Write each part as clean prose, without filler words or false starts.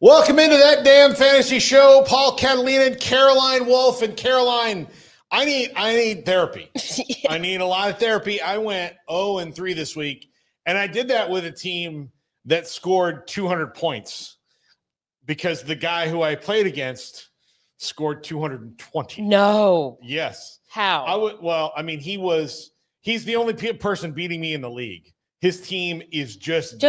Welcome into That Damn Fantasy Show. Paul Catalina and Caroline Wolf. And Caroline, I need therapy. I need a lot of therapy. I went 0-3 this week, and I did that with a team that scored 200 points because the guy who I played against scored 220. No. Yes. How? He's the only person beating me in the league. His team is just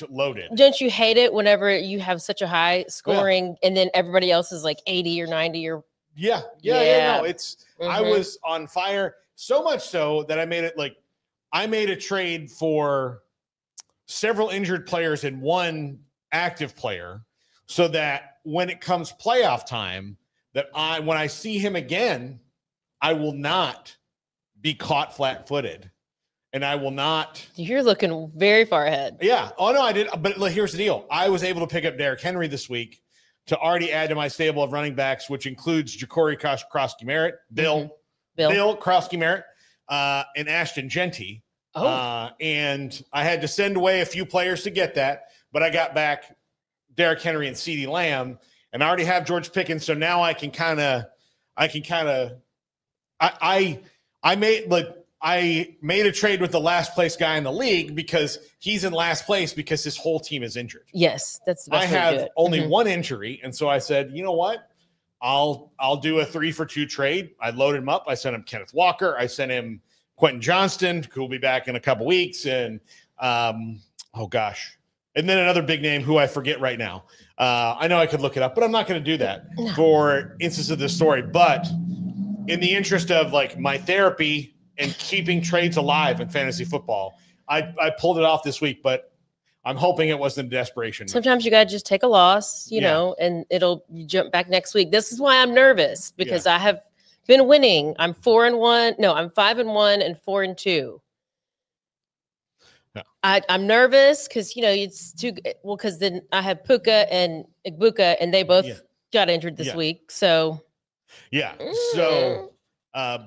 loaded. Don't you hate it whenever you have such a high scoring and then everybody else is like 80 or 90 or Yeah. No, it's I was on fire, so much so that I made a trade for several injured players and one active player, so that when it comes playoff time, that when I see him again, I will not be caught flat-footed. And I will not. You're looking very far ahead. Yeah. Oh, no, I did. But here's the deal. I was able to pick up Derrick Henry this week to already add to my stable of running backs, which includes Ja'Cory Krosky-Merritt, Bill Krosky-Merritt, and Ashton Genty. And I had to send away a few players to get that, but I got back Derrick Henry and CeeDee Lamb, and I already have George Pickens. So now I made a trade with the last place guy in the league because he's in last place because his whole team is injured. Yes, that's the best I have only one injury, and so I said, you know what? I'll do a 3-for-2 trade. I loaded him up. I sent him Kenneth Walker. I sent him Quentin Johnston, who will be back in a couple weeks, and and then another big name who I forget right now. I know I could look it up, but I'm not going to do that for instance of this story. But in the interest of my therapy and keeping trades alive in fantasy football, I pulled it off this week, but I'm hoping it wasn't desperation. Sometimes you got to just take a loss, you know, and you jump back next week. This is why I'm nervous, because I have been winning. I'm 4-1. No, I'm 5-1 and 4-2. Yeah. I'm nervous because, it's too well, because then I have Puka and Igbuka, and they both got injured this week. So, So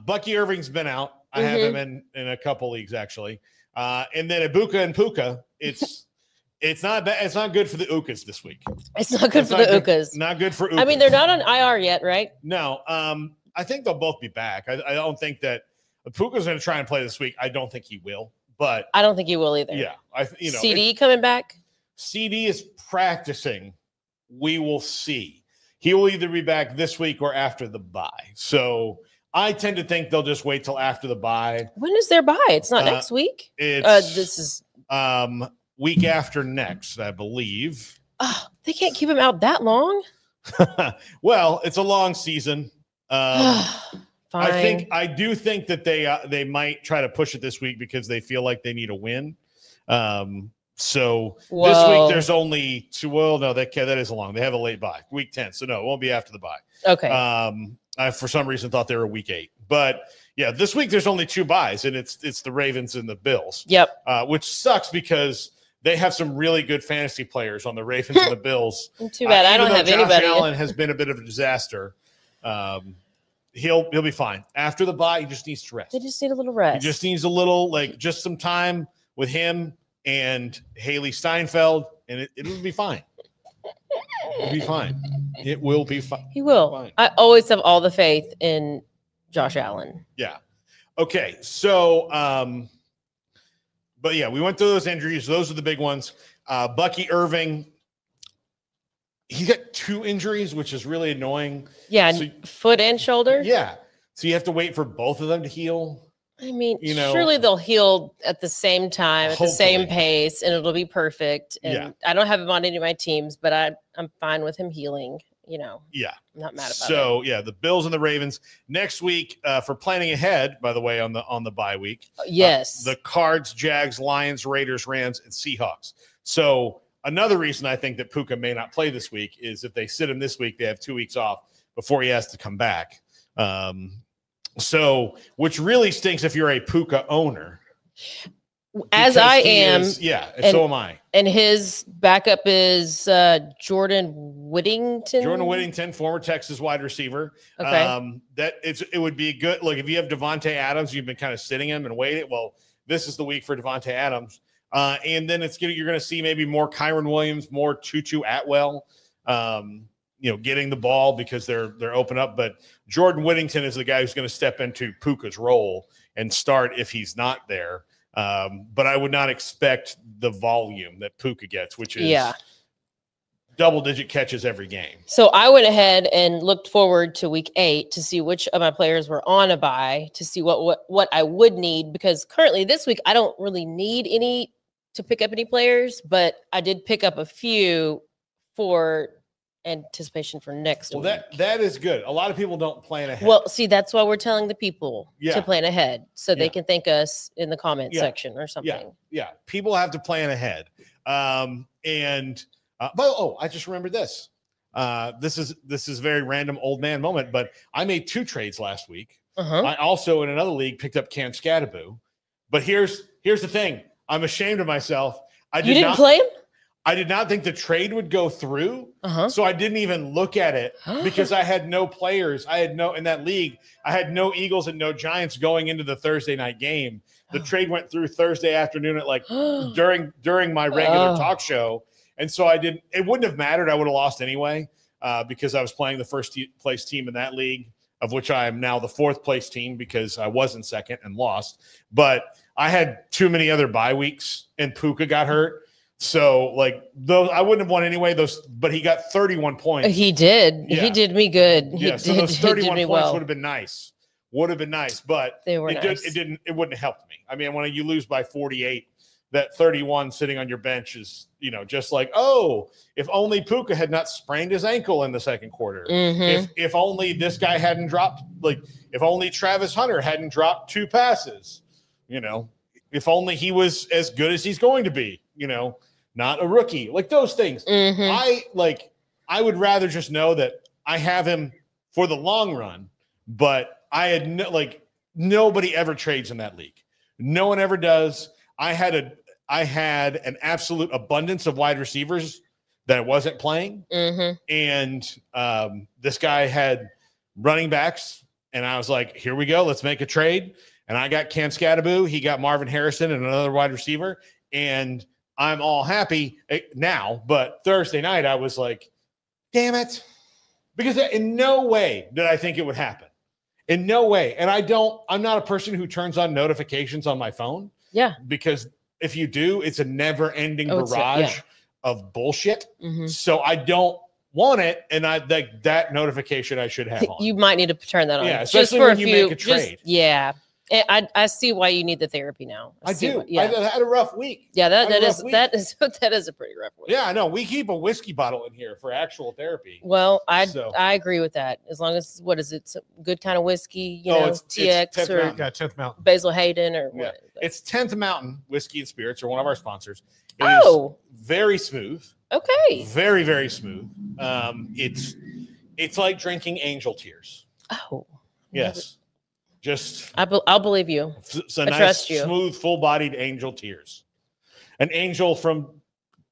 Bucky Irving's been out. I have him in a couple leagues actually, and then Ibuka and Puka. It's not bad. It's not good for the Ukas this week. It's not good for the Ukas. Not good for Ukas. I mean, they're not on IR yet, right? No. I think they'll both be back. I don't think that Puka's going to try and play this week. I don't think he will, but I don't think he will either. Yeah, CD coming back. CD is practicing. We will see. He will either be back this week or after the bye. So I tend to think they'll just wait till after the bye. When is their bye? It's not next week. This is week after next, I believe. Oh, they can't keep him out that long. Well, it's a long season. Fine. I do think that they might try to push it this week because they feel like they need a win. So this week there's only two. Well, no, that is a long. They have a late bye, week 10. So no, it won't be after the bye. Okay. I for some reason thought they were week 8, but yeah, this week there's only 2 buys, and it's the Ravens and the Bills. Yep. Which sucks because they have some really good fantasy players on the Ravens and the Bills. Too bad I don't have anybody. Josh Allen has been a bit of a disaster. He'll be fine after the bye. He just needs to rest. They just need a little rest. He just needs a little just some time with him and Haley Steinfeld, and it'll be fine. It'll be fine. It will be fine. He will. Fine. I always have all the faith in Josh Allen. Yeah. Okay. So, but yeah, we went through those injuries. Those are the big ones. Bucky Irving, he got 2 injuries, which is really annoying. Yeah. So, foot and shoulder. Yeah. So you have to wait for both of them to heal. I mean, surely they'll heal at the same time, at the same pace, and it'll be perfect. And I don't have him on any of my teams, but I'm fine with him healing. Yeah. I'm not mad about it. So the Bills and the Ravens next week for planning ahead, by the way, on the bye week. Yes. The Cards, Jags, Lions, Raiders, Rams, and Seahawks. So another reason I think that Puka may not play this week is if they sit him this week, they have 2 weeks off before he has to come back. So, which really stinks if you're a Puka owner. As I am. So am I. And his backup is Jordan Whittington. Jordan Whittington, former Texas wide receiver. Okay. It would be good. Look, if you have Devontae Adams, you've been kind of sitting him and waiting. Well, this is the week for Devontae Adams. And then you're going to see maybe more Kyron Williams, more Tutu Atwell. getting the ball because they're open up. But Jordan Whittington is the guy who's going to step into Puka's role and start if he's not there. But I would not expect the volume that Puka gets, which is double-digit catches every game. So I went ahead and looked forward to week 8 to see which of my players were on a bye, to see what I would need, because currently this week I don't really need any to pick up any players, but I did pick up a few for anticipation for next week. That is good. A lot of people don't plan ahead. Well, see, that's why we're telling the people to plan ahead, so they can thank us in the comment section or something. Yeah. People have to plan ahead. I just remembered this. This is a very random old man moment, but I made 2 trades last week. I also, in another league, picked up Cam Scatterbo. But here's the thing. I'm ashamed of myself. You didn't play him? I did not think the trade would go through. So I didn't even look at it because I had no players. In that league, I had no Eagles and no Giants going into the Thursday night game. The trade went through Thursday afternoon at during my regular talk show. And so it wouldn't have mattered. I would have lost anyway because I was playing the first place team in that league, of which I am now the 4th place team because I was in second and lost. But I had too many other bye weeks and Puka got hurt. So those I wouldn't have won anyway. But he got 31 points. He did. Yeah. He did me good. So those 31 points would have been nice. But they were nice. It wouldn't have helped me. I mean, when you lose by 48, that 31 sitting on your bench is, just like, if only Puka had not sprained his ankle in the second quarter. If only this guy hadn't dropped, if only Travis Hunter hadn't dropped 2 passes, if only he was as good as he's going to be, not a rookie, those things. I would rather just know that I have him for the long run, but I had nobody ever trades in that league. No one ever does. I had an absolute abundance of wide receivers that I wasn't playing. And this guy had running backs, and I was like, here we go. Let's make a trade. And I got Cam Scatterbo. He got Marvin Harrison and another wide receiver. And I'm all happy now. But Thursday night, I was like, damn it. Because in no way did I think it would happen. In no way. And I'm not a person who turns on notifications on my phone. Yeah. Because if you do, it's a never-ending barrage of bullshit. So I don't want it, and that notification I should have on. You might need to turn that on. Yeah, especially when you make a trade. I see why you need the therapy now. I do. I had a rough week. Yeah, that is a pretty rough week. Yeah, I know. We keep a whiskey bottle in here for actual therapy. Well, I agree with that. As long as it's a good kind of whiskey, it's TX it's or 10th Mountain. Basil Hayden or what. It's 10th Mountain Whiskey and Spirits, or one of our sponsors. It is very smooth. Okay. Very, very smooth. It's like drinking angel tears. Oh. Yes. Just I'll believe you. It's a nice, smooth, full-bodied angel tears. An angel from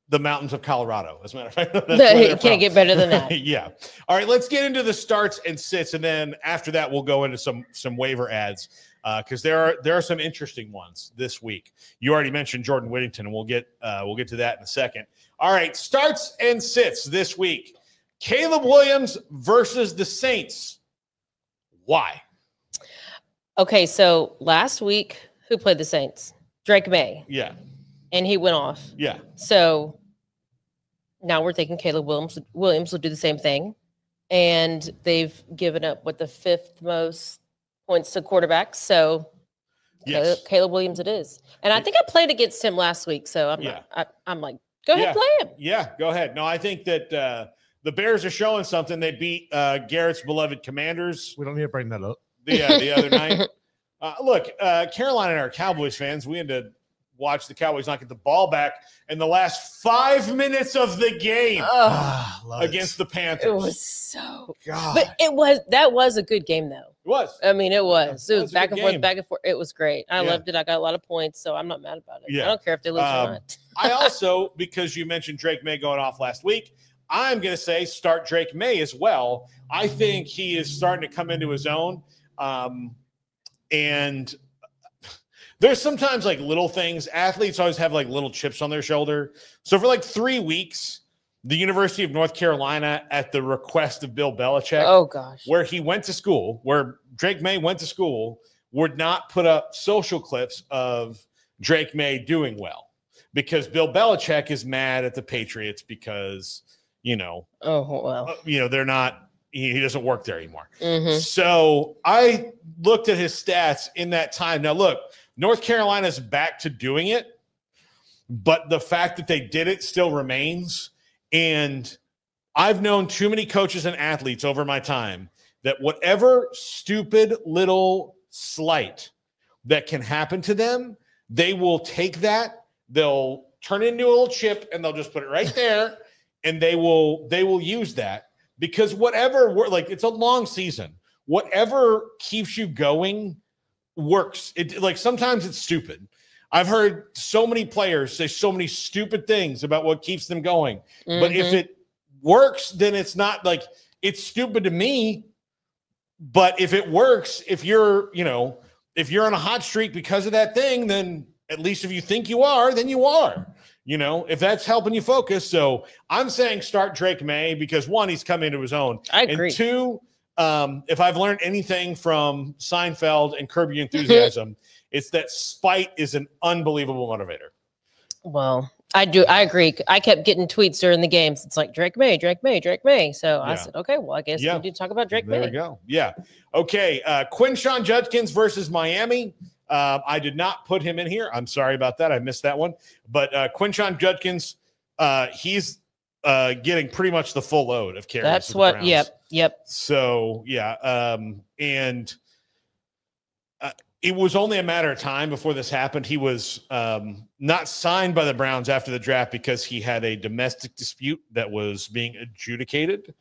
the mountains of Colorado, as a matter of fact. It can't get better than that. Yeah. All right, let's get into the starts and sits, and then after that, we'll go into some waiver ads because there are some interesting ones this week. You already mentioned Jordan Whittington, and we'll get to that in a second. All right, starts and sits this week. Caleb Williams versus the Saints. Why? Okay, so last week, who played the Saints? Drake May. Yeah. And he went off. Yeah. So now we're thinking Caleb Williams will do the same thing. And they've given up the 5th most points to quarterbacks. So yes. Caleb Williams it is. And I think I played against him last week. So I'm like, go ahead, play him. Yeah, go ahead. No, I think that the Bears are showing something. They beat Garrett's beloved Commanders. We don't need to bring that up. The other night. Look, Carolina and our Cowboys fans, we had to watch the Cowboys not get the ball back in the last 5 minutes of the game against the Panthers. It was so God. But that was a good game though. It was. I mean, it was. It was back and forth. It was great. I loved it. I got a lot of points, so I'm not mad about it. Yeah. I don't care if they lose or not. I also, because you mentioned Drake May going off last week, I'm going to say start Drake May as well. I think he is starting to come into his own. And there's sometimes little things. Athletes always have little chips on their shoulder. So for 3 weeks, the University of North Carolina at the request of Bill Belichick. Oh, gosh. Where he went to school, where Drake May went to school, would not put up social clips of Drake May doing well because Bill Belichick is mad at the Patriots because, they're not, he doesn't work there anymore. Mm-hmm. So I looked at his stats in that time. Now, look, North Carolina's back to doing it, but the fact that they did it still remains. And I've known too many coaches and athletes over my time that whatever stupid little slight that can happen to them, they will take that, they'll turn it into a little chip, and they'll just put it right there, and they will use that because it's a long season. Whatever keeps you going works. Sometimes it's stupid. I've heard so many players say so many stupid things about what keeps them going. Mm-hmm. But if it works, then it's not it's stupid to me. But if it works, if you're on a hot streak because of that thing, then at least if you think you are, then you are, if that's helping you focus. So I'm saying start Drake May because one, he's come into his own. I agree. And two, if I've learned anything from Seinfeld and Curb Your Enthusiasm, it's that spite is an unbelievable motivator. Well, I agree. I kept getting tweets during the games. It's like Drake May, Drake May, Drake May. So I said, okay, well, I guess we need to talk about Drake May. There we go. Yeah. Okay. Quinshon Judkins versus Miami. I did not put him in here. I'm sorry about that. I missed that one. But Quinshon Judkins, he's getting pretty much the full load of carries. That's what. Yep. So and it was only a matter of time before this happened. He was not signed by the Browns after the draft because he had a domestic dispute that was being adjudicated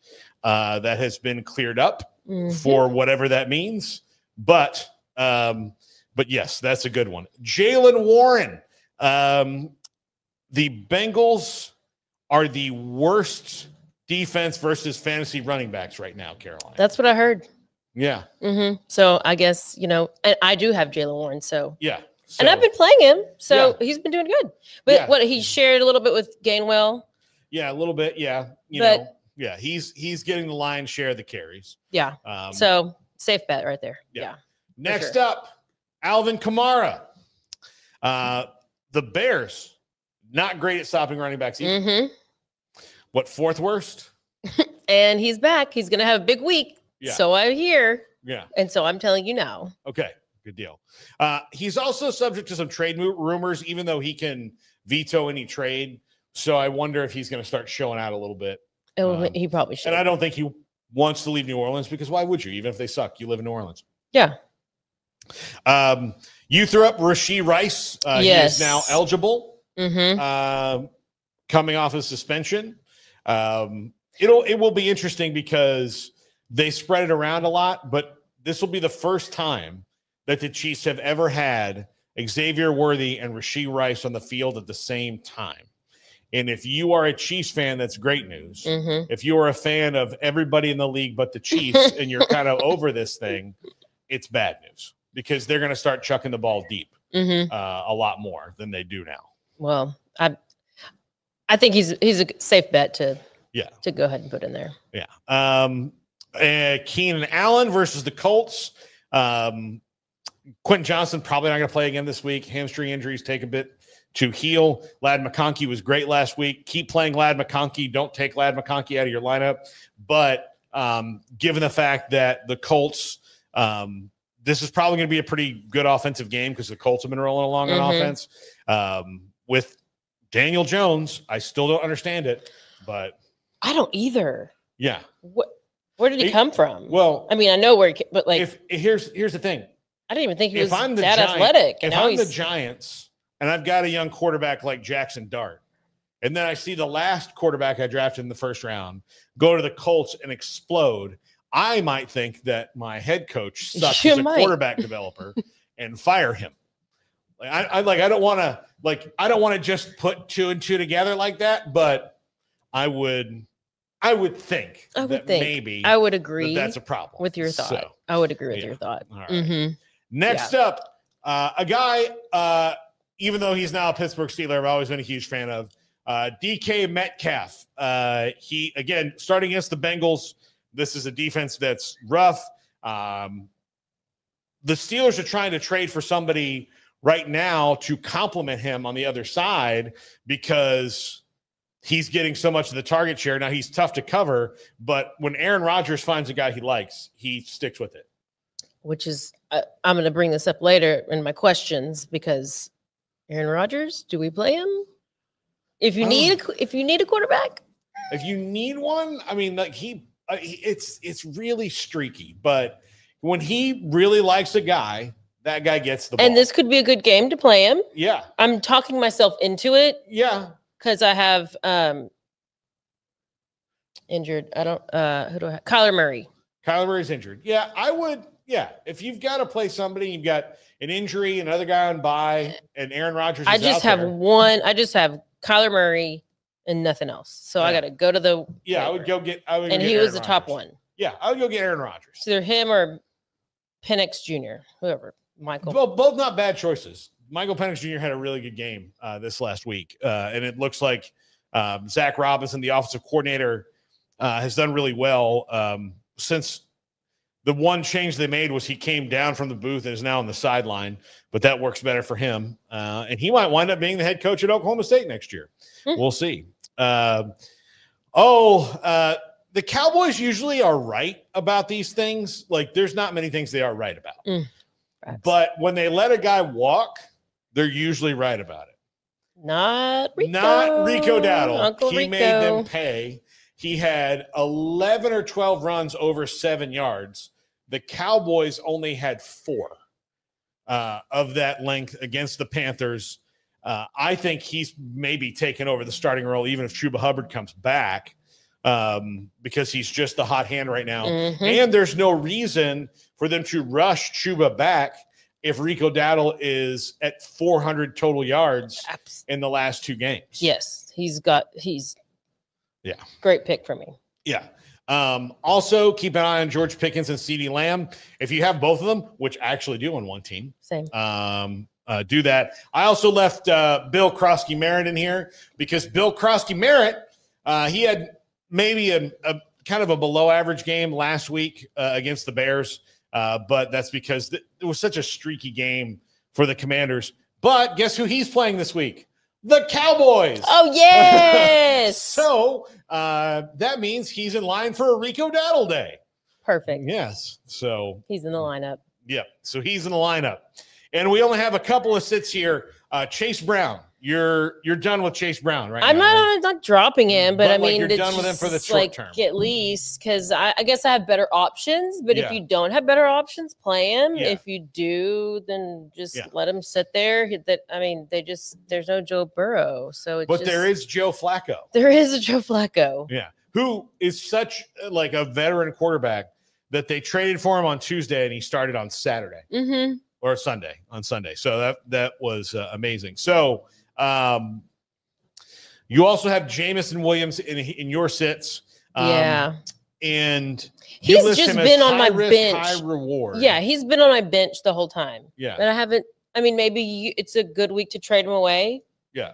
that has been cleared up for whatever that means. But yes, that's a good one. Jaylen Warren. The Bengals are the worst defense versus fantasy running backs right now, Caroline. That's what I heard. Yeah. Mm-hmm. So I guess, and I do have Jaylen Warren. So yeah. And I've been playing him. So he's been doing good. But what he shared a little bit with Gainwell. Yeah, a little bit. Yeah. He's getting the lion's share of the carries. Yeah. So safe bet right there. Yeah. Next up, Alvin Kamara. The Bears, not great at stopping running backs either. Mm-hmm. What, fourth worst? And he's back. He's going to have a big week. Yeah. So I hear. Yeah. And so I'm telling you now. Okay. Good deal. He's also subject to some trade rumors, even though he can veto any trade. So I wonder if he's going to start showing out a little bit. He probably should. And I don't think he wants to leave New Orleans because why would you? Even if they suck, you live in New Orleans. Yeah. You threw up Rashee Rice. Yes. He is now eligible. Mm-hmm. Coming off of suspension. It will be interesting because they spread it around a lot, but this will be the first time that the Chiefs have ever had Xavier Worthy and Rashee Rice on the field at the same time. And if you are a Chiefs fan, that's great news. Mm-hmm. If you are a fan of everybody in the league but the Chiefs and you're kind of over this thing, it's bad news because they're going to start chucking the ball deep a lot more than they do now. Well, I think he's a safe bet to go ahead and put in there. Yeah. Keenan Allen versus the Colts. Quentin Johnson probably not going to play again this week. Hamstring injuries take a bit to heal. Ladd McConkey was great last week. Keep playing Ladd McConkey. Don't take Ladd McConkey out of your lineup. But given the fact that the Colts, this is probably going to be a pretty good offensive game because the Colts have been rolling along on offense. With Daniel Jones, I still don't understand it, but I don't either. Yeah. Where did he come from? Well, I mean, I know where, but here's the thing. I didn't even think he was that Giants, athletic. If I'm the Giants and I've got a young quarterback like Jackson Dart, and then I see the last quarterback I drafted in the first round go to the Colts and explode, I might think that my head coach sucks as a quarterback developer and fire him. I don't want to just put 2 and 2 together like that, but I would think maybe I would agree that's a problem with your thought. So, I would agree with your thought. All right. Next up, a guy, even though he's now a Pittsburgh Steeler, I've always been a huge fan of, DK Metcalf. He, again, starting against the Bengals. This is a defense that's rough. The Steelers are trying to trade for somebody right now to complement him on the other side because he's getting so much of the target share. Now, he's tough to cover, but when Aaron Rodgers finds a guy he likes, he sticks with it. Which is, I'm going to bring this up later in my questions because Aaron Rodgers, do we play him? If you need a quarterback, if you need one, I mean, like it's really streaky, but when he really likes a guy, that guy gets the ball. And this could be a good game to play him. Yeah. I'm talking myself into it. Yeah. Because I have injured. I don't who do I have? Kyler Murray. Kyler Murray's injured. Yeah, I would. Yeah. If you've got to play somebody, you've got an injury, another guy on bye, and Aaron Rodgers. I just have one. I just have Kyler Murray and nothing else. So I got to go to the. Yeah, I would go get. And he was the top one. Yeah, I would go get Aaron Rodgers. It's either him or Penix Jr., whoever. Michael. Well, both not bad choices. Michael Penix Jr. had a really good game this last week, and it looks like Zach Robinson, the offensive coordinator, has done really well since the one change they made was he came down from the booth and is now on the sideline, but that works better for him, and he might wind up being the head coach at Oklahoma State next year. We'll see. The Cowboys usually are right about these things. Like, there's not many things they are right about. But when they let a guy walk, they're usually right about it. Not Rico Dowdle. Uncle he Rico. made them pay. He had 11 or 12 runs over 7 yards. The Cowboys only had 4 of that length against the Panthers. I think he's maybe taken over the starting role, even if Chuba Hubbard comes back, because he's just the hot hand right now. And there's no reason for them to rush Chuba back if Rico Dowdle is at 400 total yards in the last 2 games. Yes, he's great pick for me. Yeah. Also, keep an eye on George Pickens and CeeDee Lamb. If you have both of them, which I actually do on one team, same. Do that. I also left Bill Krosky Merritt in here because Bill Krosky Merritt, he had maybe a kind of a below average game last week against the Bears. But that's because it was such a streaky game for the Commanders. But guess who he's playing this week? The Cowboys. Oh, yes. So that means he's in line for a Rico Dowdle day. Perfect. Yes. So he's in the lineup. Yeah. So he's in the lineup. And we only have a couple of sits here. Chase Brown. You're done with Chase Brown, right? I'm not dropping him, but I mean, you're done with him for the short term. At least because I guess I have better options. But if you don't have better options, play him. If you do, then just let him sit there. There's no Joe Burrow, there is Joe Flacco. There is a Joe Flacco. Yeah, who is such like a veteran quarterback that they traded for him on Tuesday and he started on Saturday or Sunday. So that was amazing. So. You also have Jamison Williams in your sits. And he's just been on my bench. High reward. Yeah, he's been on my bench the whole time. Yeah. And I haven't, maybe it's a good week to trade him away. Yeah.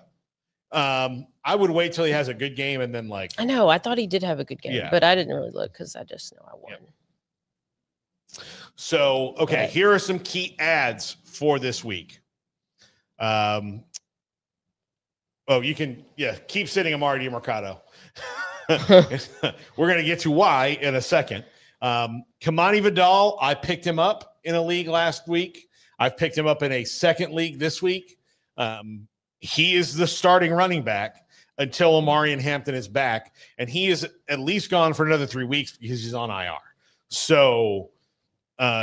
I would wait till he has a good game and then I know, I thought he did have a good game, but I didn't really look because I just know I won. Yeah. So, okay, here are some key ads for this week. You can, keep sitting Amari DiMercato. We're going to get to why in a second. Kamani Vidal, I picked him up in a league last week. I've picked him up in a second league this week. He is the starting running back until Omarion Hampton is back, and he is at least gone for another 3 weeks because he's on IR. So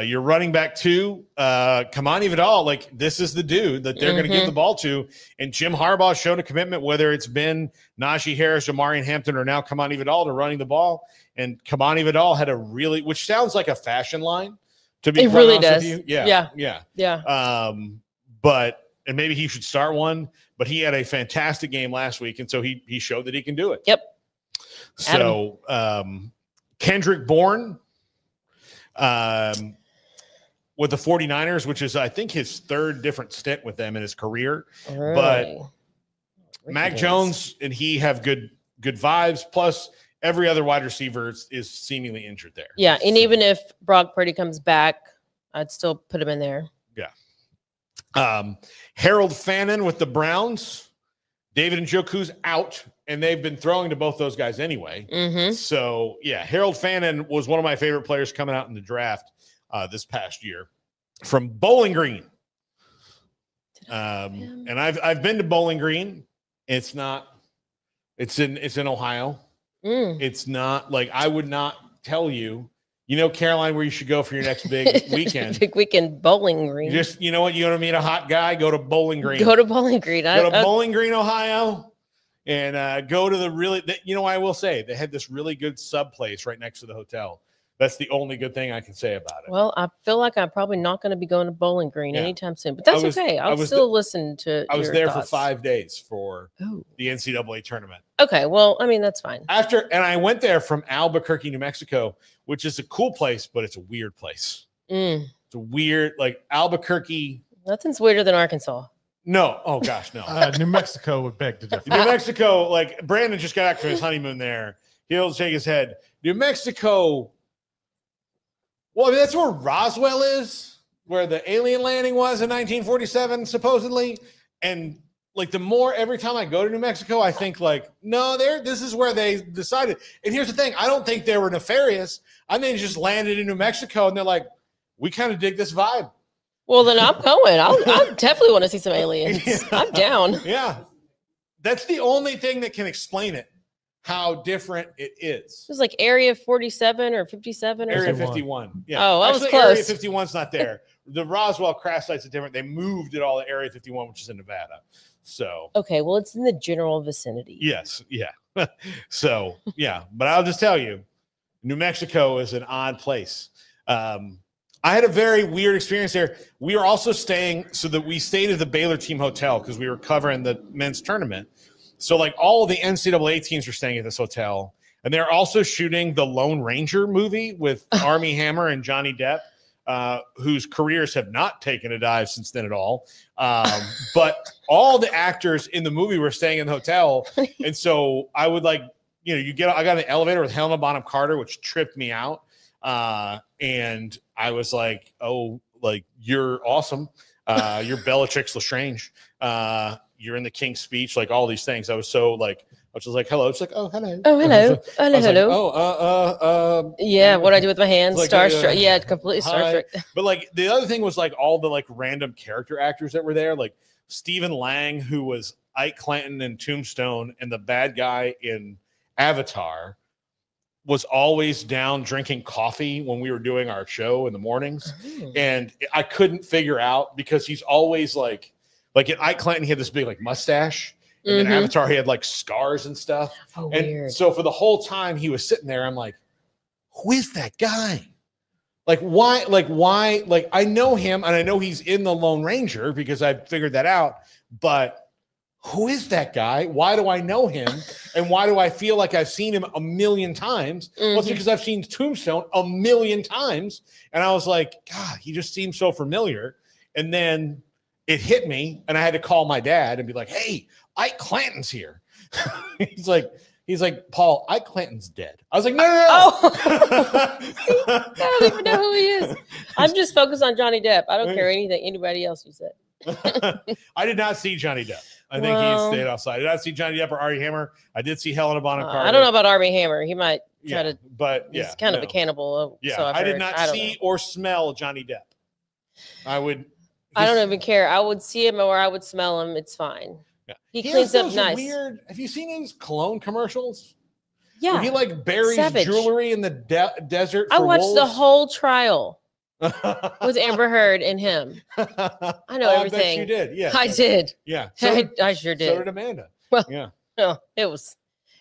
your running back 2, Kamani Vidal, this is the dude that they're going to give the ball to. And Jim Harbaugh showed a commitment, whether it's been Najee Harris, Omarion Hampton, or now Kamani Vidal to running the ball. And Kamani Vidal had which sounds like a fashion line, to be it really does. With you. Yeah. And maybe he should start one, but he had a fantastic game last week. And so he showed that he can do it. Yep. So Kendrick Bourne, with the 49ers, which is, I think, his 3rd different stint with them in his career. Really? But Mac Jones and he have good vibes. Plus, every other wide receiver is seemingly injured there. Yeah, and even if Brock Purdy comes back, I'd still put him in there. Yeah. Harold Fannin with the Browns. David Njoku's out, and they've been throwing to both those guys anyway. So, yeah, Harold Fannin was one of my favorite players coming out in the draft this past year from Bowling Green. And I've been to Bowling Green. It's in Ohio. It's not like I would not tell you, Caroline, where you should go for your next big weekend. Big weekend, Bowling Green. Just, you know what? You want to meet a hot guy? Go to Bowling Green. Go to Bowling Green. Bowling Green, Ohio, and go to I will say they had this really good sub place right next to the hotel. That's the only good thing I can say about it. Well, I feel like I'm probably not going to be going to Bowling Green anytime soon, but that's okay. I'll still listen to. I was there for 5 days for the NCAA tournament. Okay, well, I mean that's fine. And I went there from Albuquerque, New Mexico, which is a cool place, but it's a weird place. It's a weird, like Albuquerque. Nothing's weirder than Arkansas. No, oh gosh, no. New Mexico would beg to differ. New Mexico, like Brandon just got back from his honeymoon there. He'll shake his head. New Mexico. Well, I mean, that's where Roswell is, where the alien landing was in 1947, supposedly. And like every time I go to New Mexico, I think like, no, this is where they decided. And here's the thing. I don't think they were nefarious. I think they just landed in New Mexico and they're like, we kind of dig this vibe. Well, then I'm going. I definitely want to see some aliens. Yeah. I'm down. Yeah. That's the only thing that can explain it. How different it is. It was like Area 47 or 57 or Area 51. Yeah. Oh, I was close. Area 51's not there. The Roswell crash site's are different. They moved it all to Area 51, which is in Nevada. So okay, well, it's in the general vicinity. Yes, yeah. So yeah, but I'll just tell you, New Mexico is an odd place. I had a very weird experience there. We were also stayed at the Baylor team hotel because we were covering the men's tournament. So, like, all of the NCAA teams are staying at this hotel. And they're also shooting the Lone Ranger movie with Armie Hammer and Johnny Depp, whose careers have not taken a dive since then at all. But all the actors in the movie were staying in the hotel. And so I would, like, I got in the elevator with Helena Bonham Carter, which tripped me out. And I was like, oh, like, you're awesome. You're Bellatrix Lestrange. You're in the King's Speech, like all these things. I was so like, I was just like, hello. It's like, oh, hello. Oh, hello. Hello. Like, yeah. What I do with my hands, like, starstruck. Yeah, completely starstruck. But like the other thing was like all the like random character actors that were there, like Stephen Lang, who was Ike Clanton in Tombstone, and the bad guy in Avatar, was always down drinking coffee when we were doing our show in the mornings. And I couldn't figure out because he's always like in Ike Clanton, he had this big like mustache. And in Avatar, he had like scars and stuff. Oh, and weird. So for the whole time he was sitting there, I'm like, who is that guy? Like, why? Like, I know him and I know he's in the Lone Ranger because I figured that out. But who is that guy? Why do I know him? And why do I feel like I've seen him a million times? Well, it's because I've seen Tombstone a million times. And I was like, God, he just seems so familiar. And then it hit me, and I had to call my dad and be like, hey, Ike Clanton's here. He's like, Paul, Ike Clanton's dead. I was like, no. Oh. I don't even know who he is. I'm just focused on Johnny Depp. I don't care anybody else you said. I did not see Johnny Depp. I think he stayed outside. I did not see Johnny Depp or Armie Hammer. I did see Helena Bonham Carter. I don't know about Armie Hammer. He might try to. But he's kind of a cannibal. Yeah, so I did not see or smell Johnny Depp. I don't even care. I would see him or I would smell him. It's fine. Yeah. He cleans up nice. Weird. Have you seen his cologne commercials? Yeah. Where he like buries jewelry in the desert. I watched the whole trial with Amber Heard and him. I know everything. I bet you did. Yeah. I did. Yeah. I sure did. So did Amanda. Well, yeah. No, it was.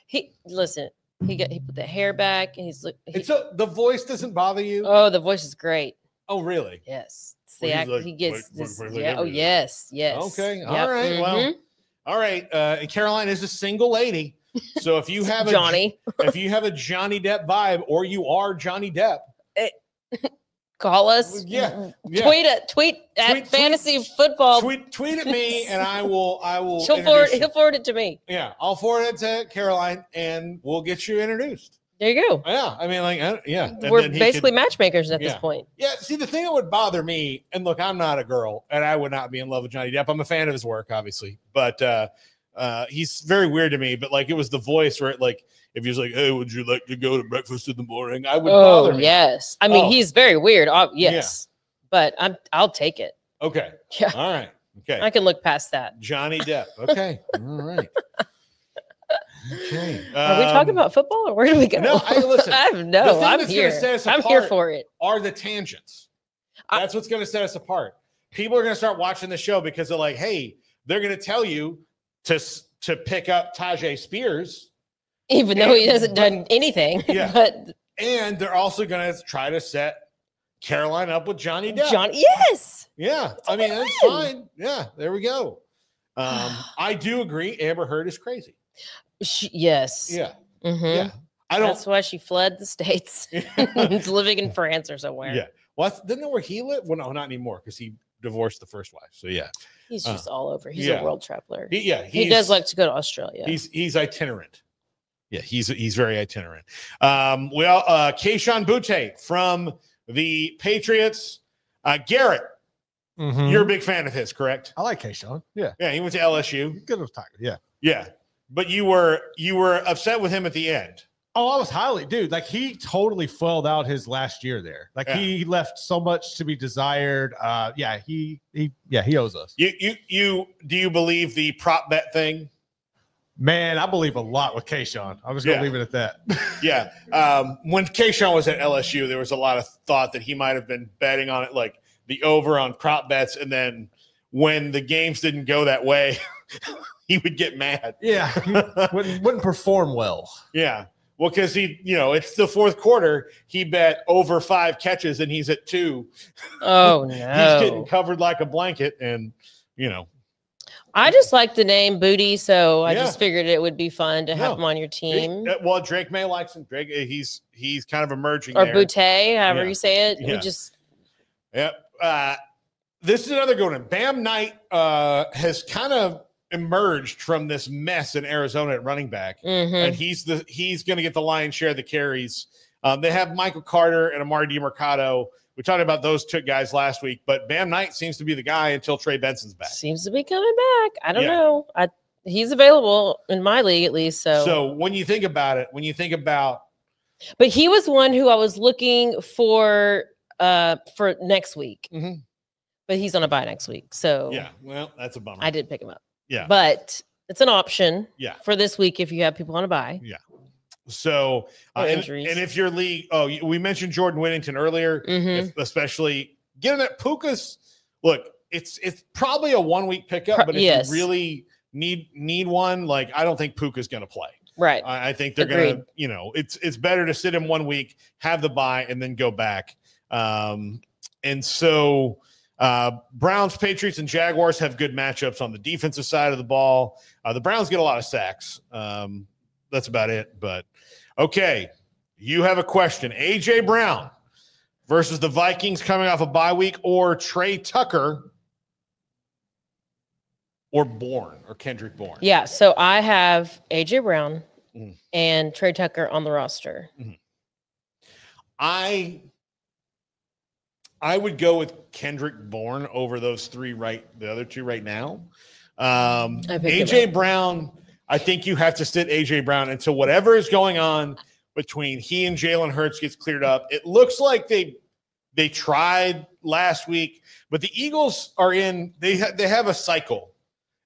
He put the hair back and he's the voice doesn't bother you. Oh, the voice is great. Oh, really? Yes. It's the act. He gets this. Yeah. Oh, yes. Okay. All right. Well. All right. Caroline is a single lady. So if you have Johnny, if you have a Johnny Depp vibe, or you are Johnny Depp, Call us. Yeah. Tweet at fantasy football. Tweet at me, and I will. He'll forward it to me. Yeah, I'll forward it to Caroline, and we'll get you introduced. There you go. Yeah, I mean, like, yeah. And we're basically matchmakers at this point. Yeah. See, the thing that would bother me, and look, I'm not a girl, and I would not be in love with Johnny Depp. I'm a fan of his work, obviously, but he's very weird to me. But like, it was the voice where, like, if he was like, "Hey, would you like to go to breakfast in the morning?" I would bother me. Yes. I mean, he's very weird. Yes, but I'll take it. Okay. Yeah. All right. Okay. I can look past that. Johnny Depp. Okay. All right. Okay. Are we talking about football or where do we go? No, listen. I'm here. I'm here for it. Are the tangents? That's what's going to set us apart. People are going to start watching the show because they're like, "Hey, they're going to tell you to pick up Tajay Spears, even though he hasn't done anything." Yeah. And they're also going to try to set Caroline up with Johnny Depp. Yes. Yeah. I mean, that's fine. Yeah. There we go. I do agree. Amber Heard is crazy. Yes. Yeah. Mm-hmm. Yeah. That's why she fled the States. He's living in France or somewhere. Yeah. Well, didn't know where he lived? Well, no, not anymore because he divorced the first wife. So yeah. He's just all over. He's a world traveler. He does like to go to Australia. He's itinerant. Yeah, he's very itinerant. Keyshawn Butte from the Patriots. Garrett, you're a big fan of his, correct? I like Keyshawn. Yeah. Yeah, he went to LSU. Good with Tiger. Yeah. Yeah. But you were upset with him at the end. Oh, I was dude. Like, he totally filled out his last year there. Like, he left so much to be desired. He owes us. Do you believe the prop bet thing? Man, I believe a lot with Keyshawn. I'm just gonna leave it at that. Yeah. When Keyshawn was at LSU, there was a lot of thought that he might have been betting on it, like the over on prop bets, and then when the games didn't go that way, he would get mad. Yeah, he wouldn't perform well. Yeah. Well, because it's the fourth quarter. He bet over 5 catches and he's at 2. Oh, no. He's getting covered like a blanket. And, I just like the name Booty. So I just figured it would be fun to have him on your team. Well, Drake May likes him. Drake, he's kind of emerging. Or there. Butte, however you say it. Yeah. This is another good one. Bam Knight has kind of emerged from this mess in Arizona at running back, and he's going to get the lion's share of the carries. They have Michael Carter and Amari DiMercado. We talked about those 2 guys last week, but Bam Knight seems to be the guy until Trey Benson's back. Seems to be coming back. I don't know. He's available in my league at least. So when you think about it, but he was one who I was looking for next week, but he's on a bye next week. So yeah, well, that's a bummer. I did pick him up. Yeah. But it's an option for this week if you have people on a bye. Yeah. So, and if your league, we mentioned Jordan Whittington earlier, especially given that Puka's, look, it's probably a 1-week pickup, but if you really need one, like, I don't think Puka's going to play. Right. I think they're going to, it's better to sit him 1 week, have the bye, and then go back. And so, Browns, Patriots, and Jaguars have good matchups on the defensive side of the ball. The Browns get a lot of sacks. That's about it. But okay, you have a question. AJ Brown versus the Vikings coming off a bye week, or Trey Tucker, or Kendrick Bourne. Yeah. So I have AJ Brown and Trey Tucker on the roster. I would go with Kendrick Bourne over those 3 the other 2 right now. AJ Brown, I think you have to sit AJ Brown until whatever is going on between he and Jalen Hurts gets cleared up. It looks like they tried last week, but the Eagles are they have a cycle.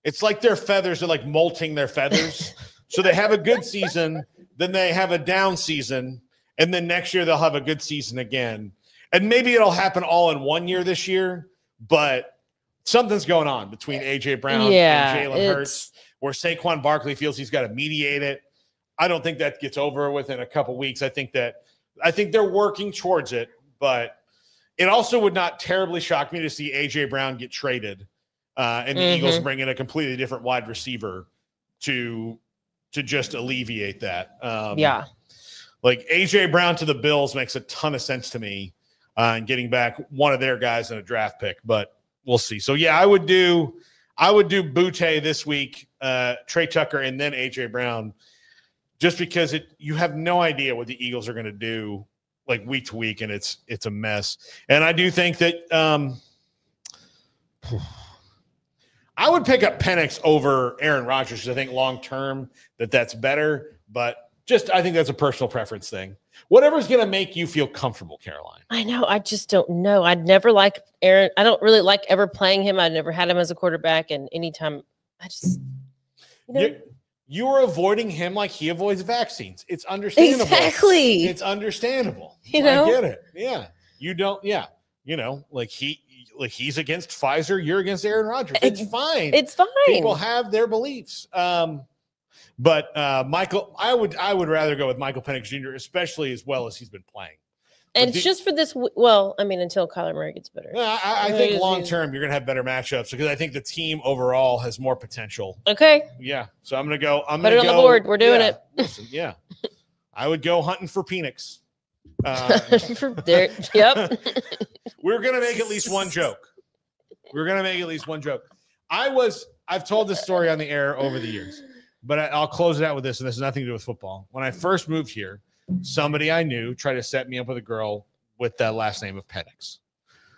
It's like their feathers are like molting their feathers. So they have a good season, then they have a down season, and then next year they'll have a good season again. And maybe it'll happen all in 1 year this year, but something's going on between AJ Brown and Jalen Hurts, where Saquon Barkley feels he's got to mediate it. I don't think that gets over within a couple weeks. I think they're working towards it, but it also would not terribly shock me to see AJ Brown get traded and the Eagles bring in a completely different wide receiver to just alleviate that. Like AJ Brown to the Bills makes a ton of sense to me. and getting back one of their guys in a draft pick, but we'll see. So yeah, I would do Butte this week, Trey Tucker, and then AJ Brown, just because you have no idea what the Eagles are going to do like week to week, and it's a mess. And I do think that I would pick up Penix over Aaron Rodgers because I think long term that's better, but I think that's a personal preference thing. Whatever's going to make you feel comfortable, Caroline. I know. I just don't know. I'd never like Aaron. I don't really like ever playing him. I never had him as a quarterback. And anytime you are avoiding him like he avoids vaccines. It's understandable. Exactly. It's understandable. I get it. Yeah. You don't. Yeah. He's against Pfizer. You're against Aaron Rodgers. It's fine. It's fine. People have their beliefs. But Michael, I would rather go with Michael Penix Jr., especially as well as he's been playing. And it's just for this. Well, I mean, until Kyler Murray gets better. Yeah, I think long term you're going to have better matchups because I think the team overall has more potential. Okay. Yeah. So I'm going to go. Put it on the board. We're doing it. Listen, yeah. I would go hunting for Penix. Yep. We're going to make at least one joke. I've told this story on the air over the years, but I'll close it out with this, and this has nothing to do with football. When I first moved here, somebody I knew tried to set me up with a girl with that last name of Penix.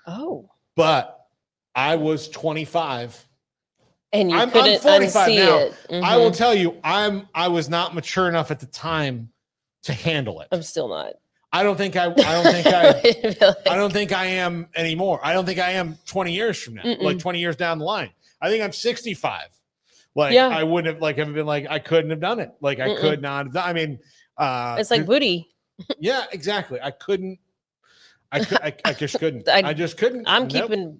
Oh. But I was 25. And you couldn't unsee now. it. Mm-hmm. I will tell you, I was not mature enough at the time to handle it. I'm still not. I don't think I am anymore. I don't think I am 20 years from now, like 20 years down the line. I think I'm 65. I wouldn't have have been I couldn't have done it. I could not have done. I mean, it's like booty. Yeah, exactly. I couldn't. I just couldn't. I just couldn't. I'm keeping.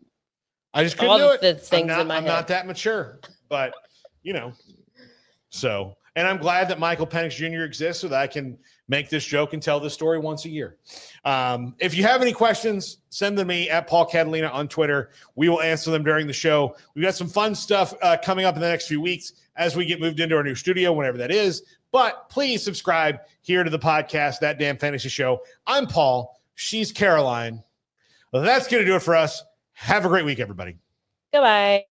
I just couldn't do it. The things in my head. I'm not that mature, but so. And I'm glad that Michael Penix Jr. exists so that I can make this joke and tell this story once a year. If you have any questions, send them to me at Paul Catalina on Twitter. We will answer them during the show. We've got some fun stuff coming up in the next few weeks as we get moved into our new studio, whenever that is. But please subscribe here to the podcast, That Damn Fantasy Show. I'm Paul. She's Caroline. Well, that's going to do it for us. Have a great week, everybody. Goodbye.